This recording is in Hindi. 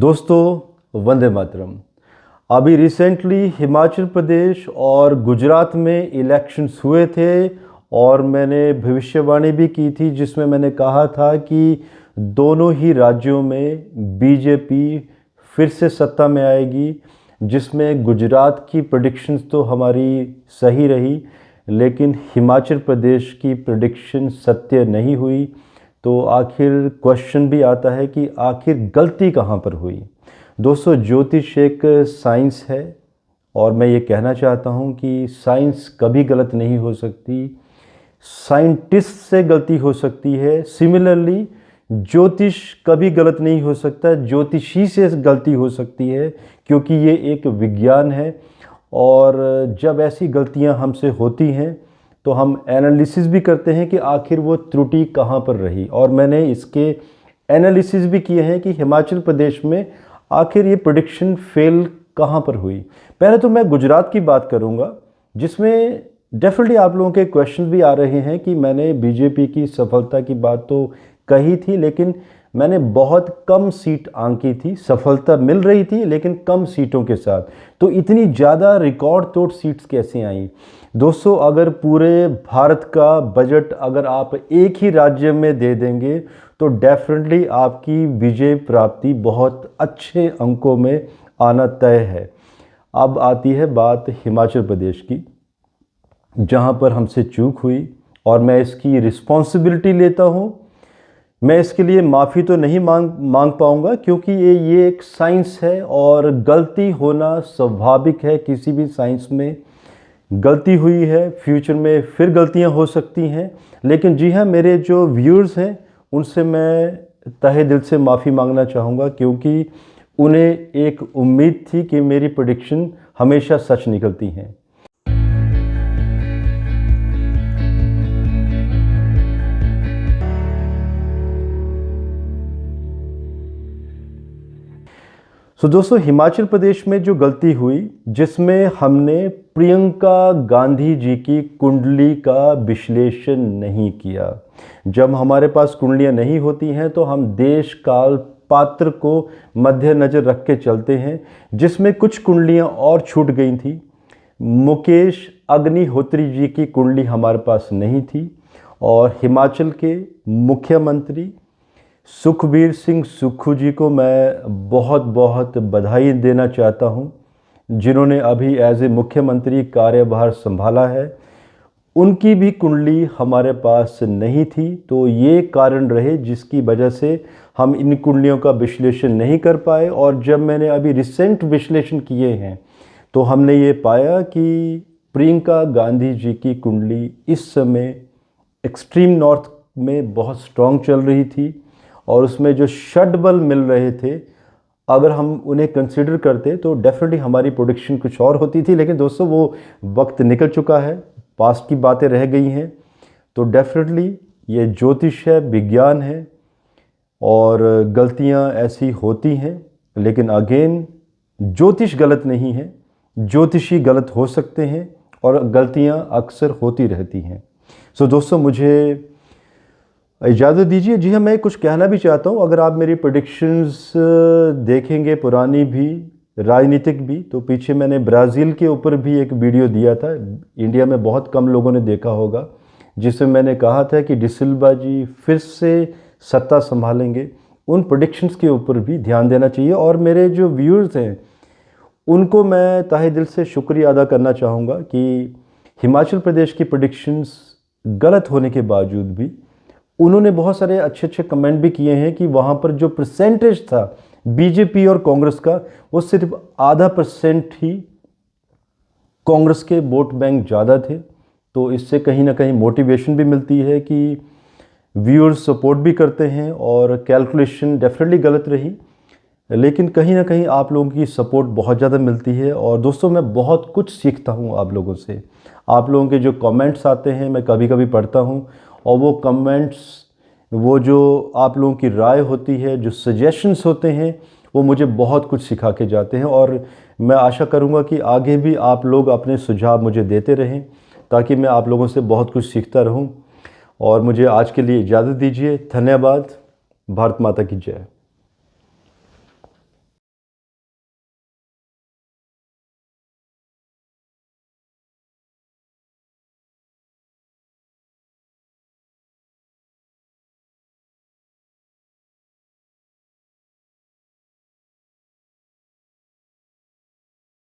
दोस्तों वंदे मातरम। अभी रिसेंटली हिमाचल प्रदेश और गुजरात में इलेक्शंस हुए थे और मैंने भविष्यवाणी भी की थी जिसमें मैंने कहा था कि दोनों ही राज्यों में बीजेपी फिर से सत्ता में आएगी, जिसमें गुजरात की प्रेडिक्शंस तो हमारी सही रही लेकिन हिमाचल प्रदेश की प्रेडिक्शन सत्य नहीं हुई। तो आखिर क्वेश्चन भी आता है कि आखिर गलती कहाँ पर हुई। दोस्तों, ज्योतिष एक साइंस है और मैं ये कहना चाहता हूँ कि साइंस कभी गलत नहीं हो सकती, साइंटिस्ट से गलती हो सकती है। सिमिलरली ज्योतिष कभी गलत नहीं हो सकता, ज्योतिषी से गलती हो सकती है, क्योंकि ये एक विज्ञान है। और जब ऐसी गलतियाँ हमसे होती हैं तो हम एनालिसिस भी करते हैं कि आखिर वो त्रुटि कहाँ पर रही, और मैंने इसके एनालिसिस भी किए हैं कि हिमाचल प्रदेश में आखिर ये प्रेडिक्शन फेल कहाँ पर हुई। पहले तो मैं गुजरात की बात करूँगा, जिसमें डेफिनेटली आप लोगों के क्वेश्चन भी आ रहे हैं कि मैंने बीजेपी की सफलता की बात तो कही थी लेकिन मैंने बहुत कम सीट आंकी थी। सफलता मिल रही थी लेकिन कम सीटों के साथ, तो इतनी ज़्यादा रिकॉर्ड तोड़ सीट्स कैसे आई। दोस्तों, अगर पूरे भारत का बजट अगर आप एक ही राज्य में दे देंगे तो डेफिनेटली आपकी विजय प्राप्ति बहुत अच्छे अंकों में आना तय है। अब आती है बात हिमाचल प्रदेश की, जहाँ पर हमसे चूक हुई और मैं इसकी रिस्पॉन्सिबिलिटी लेता हूँ। मैं इसके लिए माफ़ी तो नहीं मांग पाऊँगा, क्योंकि ये एक साइंस है और गलती होना स्वाभाविक है। किसी भी साइंस में गलती हुई है, फ्यूचर में फिर गलतियां हो सकती हैं। लेकिन जी हाँ, मेरे जो व्यूअर्स हैं उनसे मैं तहे दिल से माफ़ी मांगना चाहूँगा, क्योंकि उन्हें एक उम्मीद थी कि मेरी प्रेडिक्शन हमेशा सच निकलती हैं। दोस्तों, हिमाचल प्रदेश में जो गलती हुई, जिसमें हमने प्रियंका गांधी जी की कुंडली का विश्लेषण नहीं किया। जब हमारे पास कुंडलियां नहीं होती हैं तो हम देश काल पात्र को मध्य नज़र रख के चलते हैं, जिसमें कुछ कुंडलियां और छूट गई थी। मुकेश अग्निहोत्री जी की कुंडली हमारे पास नहीं थी और हिमाचल के मुख्यमंत्री सुखबीर सिंह सुक्खू जी को मैं बहुत बहुत बधाई देना चाहता हूं, जिन्होंने अभी एज ए मुख्यमंत्री कार्यभार संभाला है। उनकी भी कुंडली हमारे पास नहीं थी, तो ये कारण रहे जिसकी वजह से हम इन कुंडलियों का विश्लेषण नहीं कर पाए। और जब मैंने अभी रिसेंट विश्लेषण किए हैं तो हमने ये पाया कि प्रियंका गांधी जी की कुंडली इस समय एक्सट्रीम नॉर्थ में बहुत स्ट्रॉन्ग चल रही थी और उसमें जो षड बल मिल रहे थे, अगर हम उन्हें कंसिडर करते तो डेफिनेटली हमारी प्रेडिक्शन कुछ और होती थी। लेकिन दोस्तों, वो वक्त निकल चुका है, पास्ट की बातें रह गई हैं। तो डेफिनेटली ये ज्योतिष है, विज्ञान है और गलतियां ऐसी होती हैं। लेकिन अगेन, ज्योतिष गलत नहीं है, ज्योतिषी गलत हो सकते हैं और गलतियां अक्सर होती रहती हैं। दोस्तों, मुझे इजाज़त दीजिए। जी हाँ, मैं कुछ कहना भी चाहता हूँ। अगर आप मेरी प्रेडिक्शंस देखेंगे, पुरानी भी, राजनीतिक भी, तो पीछे मैंने ब्राज़ील के ऊपर भी एक वीडियो दिया था, इंडिया में बहुत कम लोगों ने देखा होगा, जिसमें मैंने कहा था कि डिसिल्वा जी फिर से सत्ता संभालेंगे। उन प्रेडिक्शंस के ऊपर भी ध्यान देना चाहिए। और मेरे जो व्यूअर्स हैं उनको मैं तहे दिल से शुक्रिया अदा करना चाहूँगा कि हिमाचल प्रदेश की प्रेडिक्शंस गलत होने के बावजूद भी उन्होंने बहुत सारे अच्छे अच्छे कमेंट भी किए हैं कि वहाँ पर जो परसेंटेज था बीजेपी और कांग्रेस का, वो सिर्फ आधा % ही कांग्रेस के वोट बैंक ज़्यादा थे। तो इससे कहीं ना कहीं मोटिवेशन भी मिलती है कि व्यूअर्स सपोर्ट भी करते हैं। और कैलकुलेशन डेफिनेटली गलत रही, लेकिन कहीं ना कहीं आप लोगों की सपोर्ट बहुत ज़्यादा मिलती है। और दोस्तों, मैं बहुत कुछ सीखता हूँ आप लोगों से। आप लोगों के जो कमेंट्स आते हैं मैं कभी कभी पढ़ता हूँ, और वो कमेंट्स, वो जो आप लोगों की राय होती है, जो सजेशंस होते हैं, वो मुझे बहुत कुछ सिखा के जाते हैं। और मैं आशा करूँगा कि आगे भी आप लोग अपने सुझाव मुझे देते रहें, ताकि मैं आप लोगों से बहुत कुछ सीखता रहूं। और मुझे आज के लिए इजाज़त दीजिए। धन्यवाद। भारत माता की जय।